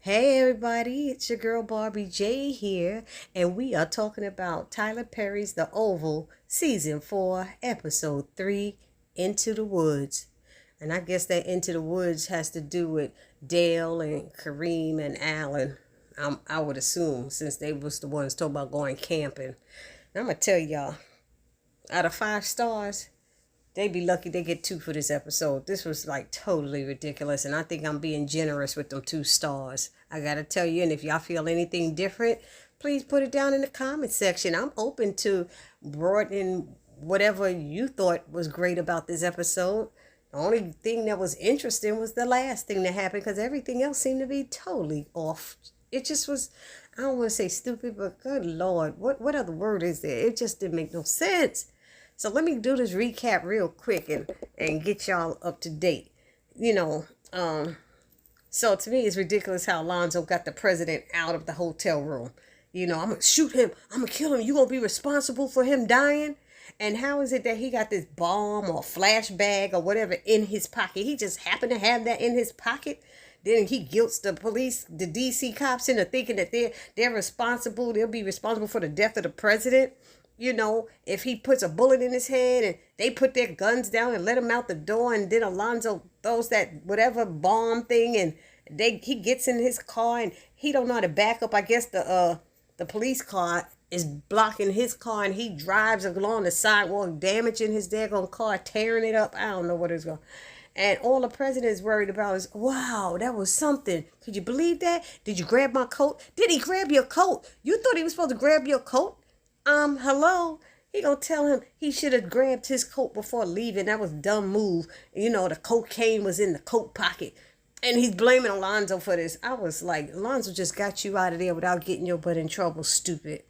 Hey everybody, it's your girl Barbie J here, and we are talking about Tyler Perry's The Oval, Season 4, Episode 3, Into the Woods. And I guess that Into the Woods has to do with Dale and Kareem and Alan, I would assume, since they was the ones talking about going camping. And I'm going to tell y'all, out of 5 stars, they be lucky they get 2 for this episode. This was like totally ridiculous, and I think I'm being generous with them 2 stars. I gotta tell you, and if y'all feel anything different, please put it down in the comment section. I'm open to broadening whatever you thought was great about this episode. The only thing that was interesting was the last thing that happened, because everything else seemed to be totally off. It just was, I don't want to say stupid, but good Lord, what other word is there? It just didn't make no sense. So let me do this recap real quick and get y'all up to date. You know, so to me, it's ridiculous how Alonzo got the president out of the hotel room. You know, I'm going to shoot him. I'm going to kill him. You going to be responsible for him dying? And how is it that he got this bomb or flash bag or whatever in his pocket? He just happened to have that in his pocket. Then he guilts the police, the DC cops into thinking that they're responsible. They'll be responsible for the death of the president. You know, if he puts a bullet in his head and they put their guns down and let him out the door, and then Alonzo throws that whatever bomb thing, and he gets in his car and he don't know how to back up. I guess the police car is blocking his car, and he drives along the sidewalk, damaging his daggone car, tearing it up. I don't know what it's going. And all the president is worried about is, wow, that was something. Could you believe that? Did you grab my coat? Did he grab your coat? You thought he was supposed to grab your coat? Hello? He gonna tell him he should have grabbed his coat before leaving. That was a dumb move. You know, the cocaine was in the coat pocket. And he's blaming Alonzo for this. I was like, Alonzo just got you out of there without getting your butt in trouble, stupid.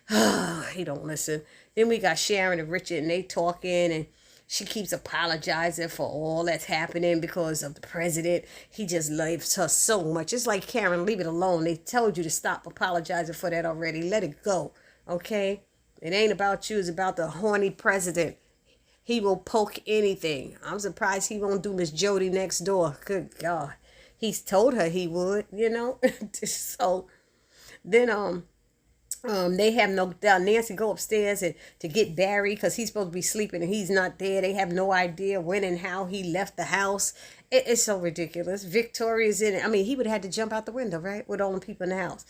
He don't listen. Then we got Sharon and Richard, and they talking, and she keeps apologizing for all that's happening because of the president. He just loves her so much. It's like, Karen, leave it alone. They told you to stop apologizing for that already. Let it go. Okay? It ain't about you. It's about the horny president. He will poke anything. I'm surprised he won't do Miss Jody next door. Good God. He's told her he would, you know. So then they have Nancy go upstairs and to get Barry, because he's supposed to be sleeping and he's not there. They have no idea when and how he left the house. It's so ridiculous. Victoria's in it. I mean, he would have had to jump out the window, right? With all the people in the house.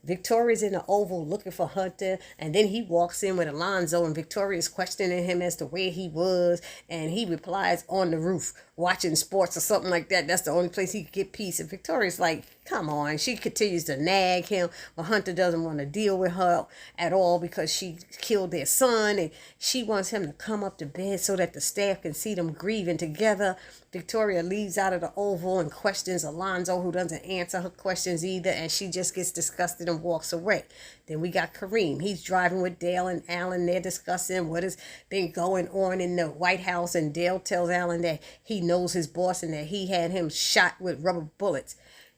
Victoria's in the Oval looking for Hunter, and then he walks in with Alonzo, and Victoria's questioning him as to where he was, and he replies, on the roof watching sports or something like that. That's the only place he could get peace. And Victoria's like, come on. She continues to nag him, but Hunter doesn't want to deal with her at all because she killed their son, and she wants him to come up to bed so that the staff can see them grieving together. Victoria leaves out of the Oval and questions Alonzo, who doesn't answer her questions either, and she just gets disgusted and walks away. Then we got Kareem. He's driving with Dale and Alan. They're discussing what has been going on in the White House, and Dale tells Alan that he knows his boss and that he had him shot with rubber bullets.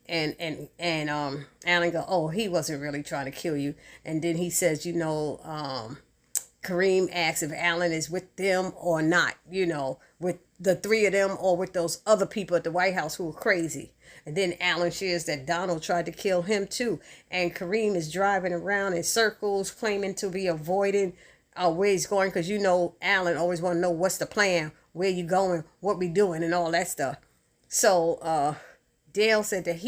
And Alan go, oh, he wasn't really trying to kill you. And then he says, Kareem asks if Alan is with them or not, with the 3 of them or with those other people at the White House who were crazy. And then Alan shares that Donald tried to kill him too. And Kareem is driving around in circles, claiming to be avoiding where he's going, because Alan always want to know what's the plan, where you going, what we doing, and all that stuff. So Dale said that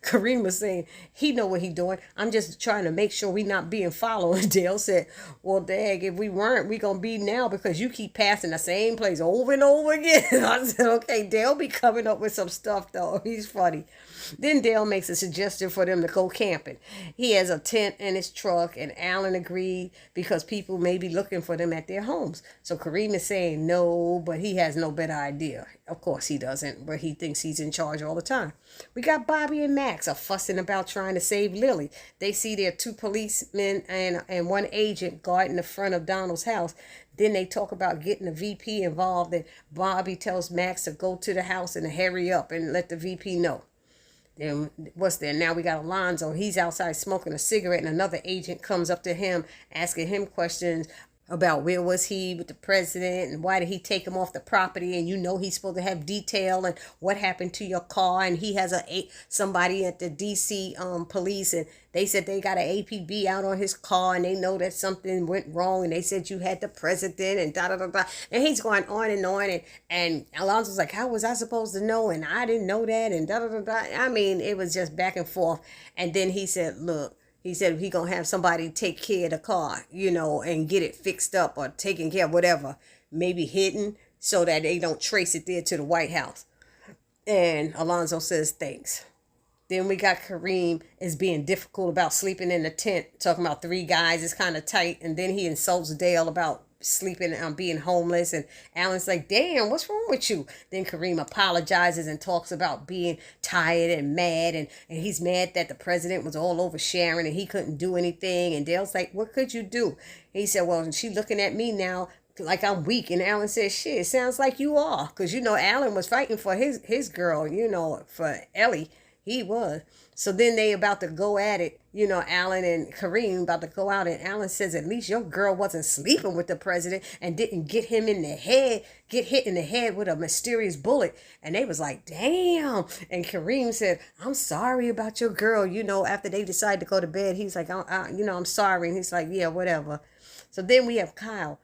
Kareem was saying he know what he doing. I'm just trying to make sure we not being followed. Dale said, well, dag, if we weren't, we gonna be now, because you keep passing the same place over and over again. I said, okay, Dale be coming up with some stuff though. He's funny. Then Dale makes a suggestion for them to go camping. He has a tent in his truck, and Alan agreed because people may be looking for them at their homes. So Kareem is saying no, but he has no better idea. Of course he doesn't, but he thinks he's in charge all the time. We got Bobby and Max are fussing about trying to save Lily. They see there are 2 policemen and 1 agent guarding the front of Donald's house. Then they talk about getting the VP involved, and Bobby tells Max to go to the house and to hurry up and let the VP know. Then what's there? Now we got Alonzo. He's outside smoking a cigarette, and another agent comes up to him asking him questions about where was he with the president and why did he take him off the property, and he's supposed to have detail, and what happened to your car, and he has somebody at the DC police, and they said they got an APB out on his car, and they know that something went wrong, and they said you had the president, and da da da da, and he's going on, and Alonzo's like, how was I supposed to know, and I didn't know that, and da da da da. I mean, it was just back and forth. And then he said, look, he said he gonna have somebody take care of the car, and get it fixed up or taken care of, whatever, maybe hidden so that they don't trace it there to the White House. And Alonzo says thanks. Then we got Kareem is being difficult about sleeping in the tent, talking about three guys is kind of tight, and then he insults Dale about sleeping and being homeless, and Alan's like, damn, what's wrong with you? Then Kareem apologizes and talks about being tired and mad, and he's mad that the president was all over Sharon and he couldn't do anything, and Dale's like, what could you do? He said, well, she's looking at me now like I'm weak, and Alan says, shit, it sounds like you are, because Alan was fighting for his girl, for Ellie. He was. So then they about to go at it, Alan and Kareem about to go out, and Alan says, at least your girl wasn't sleeping with the president and didn't get him in the head, get hit in the head with a mysterious bullet. And they was like, damn. And Kareem said, I'm sorry about your girl, after they decided to go to bed. He's like, I'm sorry. And he's like, yeah, whatever. So then we have Kyle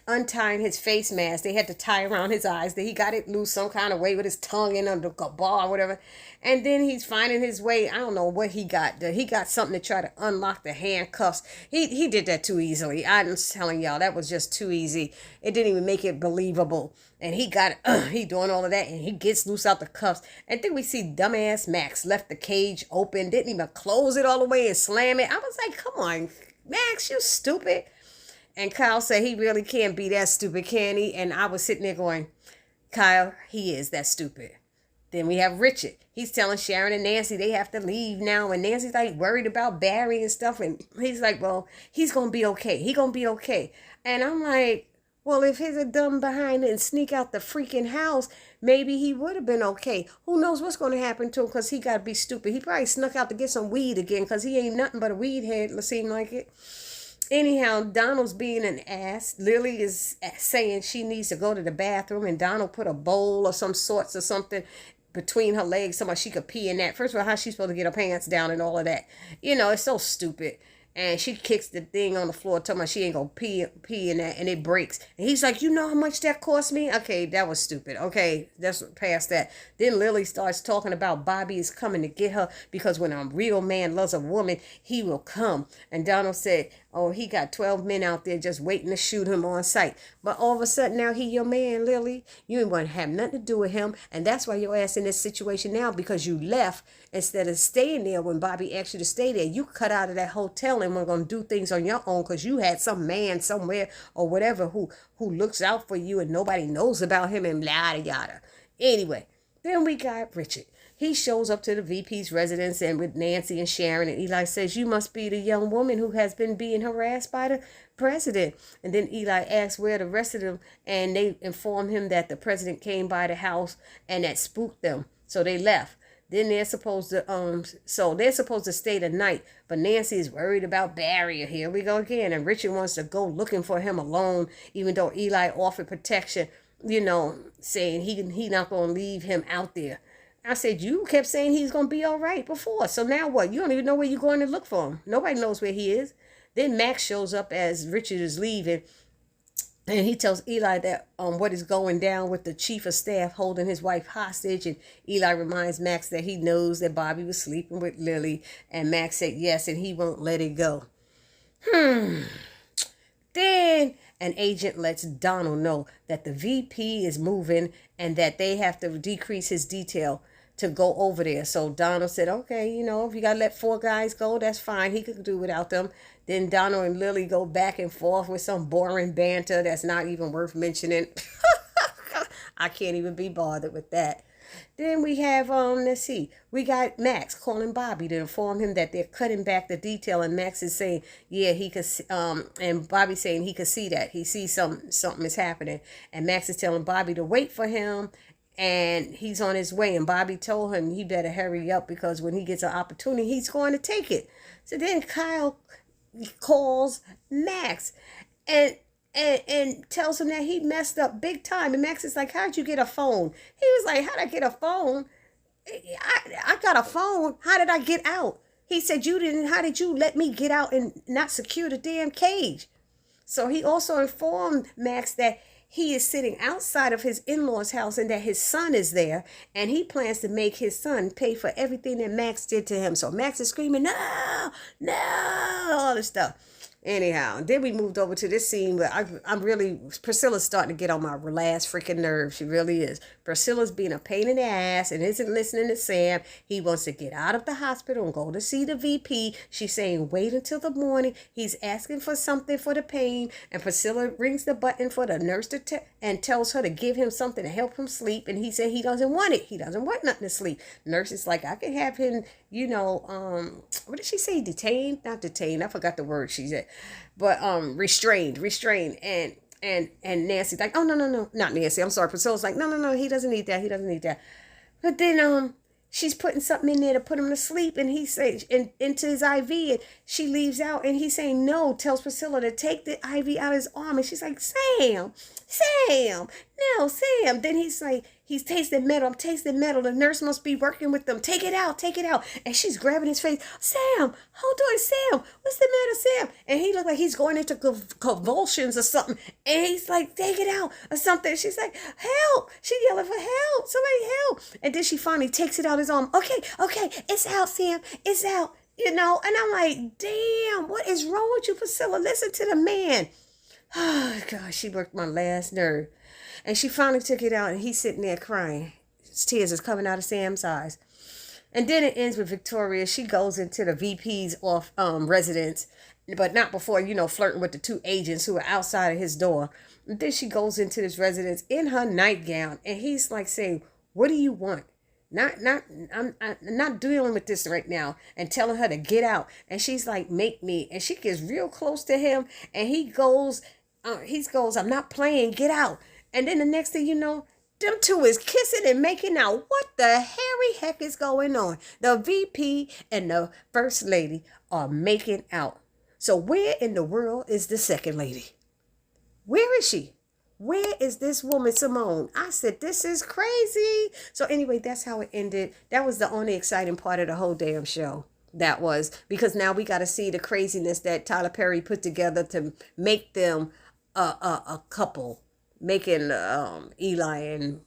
untying his face mask. They had to tie around his eyes. That he got it loose some kind of way with his tongue in under the bar or whatever. And then he's finding his way. I don't know what he got. He got something to try to unlock the handcuffs. He did that too easily. I'm telling y'all, that was just too easy. It didn't even make it believable. And he got it. He doing all of that, and he gets loose out the cuffs. And then we see dumbass Max left the cage open, didn't even close it all the way and slam it. I was like, come on, Max, you stupid. And Kyle said he really can't be that stupid, can he? And I was sitting there going, Kyle, he is that stupid. Then we have Richard. He's telling Sharon and Nancy they have to leave now. And Nancy's like worried about Barry and stuff. And he's like, well, he's going to be okay. He's going to be okay. And I'm like, well, if he's a dumb behind and sneak out the freaking house, maybe he would have been okay. Who knows what's going to happen to him, because he got to be stupid. He probably snuck out to get some weed again, because he ain't nothing but a weed head, it seems like it. Anyhow, Donald's being an ass. Lily is saying she needs to go to the bathroom, and Donald put a bowl of some sorts or something between her legs so much she could pee in that. First of all, how's she supposed to get her pants down and all of that? It's so stupid. And she kicks the thing on the floor, talking about she ain't gonna pee in that, and it breaks. And he's like, you know how much that cost me? Okay, that was stupid. Okay, that's past that. Then Lily starts talking about Bobby is coming to get her, because when a real man loves a woman, he will come. And Donald said, oh, he got 12 men out there just waiting to shoot him on sight. But all of a sudden now he your man, Lily. You ain't want to have nothing to do with him. And that's why your ass in this situation now, because you left instead of staying there when Bobby asked you to stay there. You cut out of that hotel and were going to do things on your own, because you had some man somewhere or whatever who looks out for you and nobody knows about him and yada yada. Anyway, then we got Richard. He shows up to the VP's residence and with Nancy and Sharon, and Eli says, you must be the young woman who has been being harassed by the president. And then Eli asks where the rest of them, and they inform him that the president came by the house and that spooked them. So they left. Then they're supposed to stay the night, but Nancy is worried about Barry. Here we go again. And Richard wants to go looking for him alone, even though Eli offered protection, saying he not going to leave him out there. I said, you kept saying he's going to be all right before. So now what? You don't even know where you're going to look for him. Nobody knows where he is. Then Max shows up as Richard is leaving. And he tells Eli that what is going down with the chief of staff holding his wife hostage. And Eli reminds Max that he knows that Bobby was sleeping with Lily. And Max said yes, and he won't let it go. Then an agent lets Donald know that the VP is moving and that they have to decrease his detail to go over there. So Donald said, okay, if you got to let 4 guys go, that's fine. He could do without them. Then Donald and Lily go back and forth with some boring banter that's not even worth mentioning. I can't even be bothered with that. Then we have, we got Max calling Bobby to inform him that they're cutting back the detail, and Max is saying, yeah, he could, and Bobby saying he could see that. He sees something is happening, and Max is telling Bobby to wait for him, and he's on his way, and Bobby told him he better hurry up, because when he gets an opportunity, he's going to take it. So then Kyle calls Max, and and tells him that he messed up big time. And Max is like, how'd you get a phone? He was like, how'd I get a phone? I got a phone. How did I get out? He said, you didn't. How did you let me get out and not secure the damn cage? So he also informed Max that he is sitting outside of his in-laws' house and that his son is there, and he plans to make his son pay for everything that Max did to him. So Max is screaming, no, no, all this stuff. Anyhow, then we moved over to this scene where I'm really, Priscilla's starting to get on my last freaking nerve. She really is. Priscilla's being a pain in the ass and isn't listening to Sam. He wants to get out of the hospital and go to see the VP. She's saying wait until the morning. He's asking for something for the pain. And Priscilla rings the button for the nurse to and tells her to give him something to help him sleep. And he said he doesn't want it. He doesn't want nothing to sleep. Nurse is like, I can have him, what did she say? Detained? Not detained. I forgot the word she said. But restrained. And Nancy's like, oh, no, not Nancy. I'm sorry. Priscilla's like, no, he doesn't need that. He doesn't need that. But then she's putting something in there to put him to sleep, and he says into his IV, and she leaves out, and he's saying no, tells Priscilla to take the IV out of his arm, and she's like, Sam, no, Sam. Then he's like, he's tasting metal. I'm tasting metal. The nurse must be working with them. Take it out. And she's grabbing his face. Sam, hold on, Sam. What's the matter, Sam? And he looked like he's going into convulsions or something. And he's like, take it out or something. She's like, help. She's yelling for help. Somebody help. And then she finally takes it out his arm. Okay, it's out, Sam. It's out. And I'm like, damn, what is wrong with you, Priscilla? Listen to the man. Oh, God, she worked my last nerve. And she finally took it out, and he's sitting there crying. His tears is coming out of Sam's eyes. And then it ends with Victoria. She goes into the VP's residence, but not before, flirting with the two agents who are outside of his door. And then she goes into this residence in her nightgown, and he's like saying, what do you want? I'm not dealing with this right now, and telling her to get out. And she's like, make me. And she gets real close to him, and he goes, I'm not playing, get out. And then the next thing you know, them two is kissing and making out. What the hairy heck is going on? The VP and the first lady are making out. So where in the world is the second lady? Where is she? Where is this woman, Simone? I said, this is crazy. So anyway, that's how it ended. That was the only exciting part of the whole damn show. That was because now we got to see the craziness that Tyler Perry put together to make them a couple, making Eli and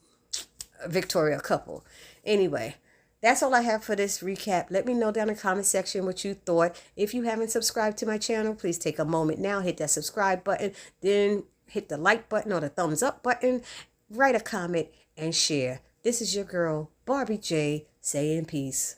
Victoria a couple. Anyway, that's all I have for this recap. Let me know down in the comment section what you thought. If you haven't subscribed to my channel, please take a moment now, hit that subscribe button, then hit the like button or the thumbs up button, write a comment, and share. This is your girl, Barbie J, saying peace.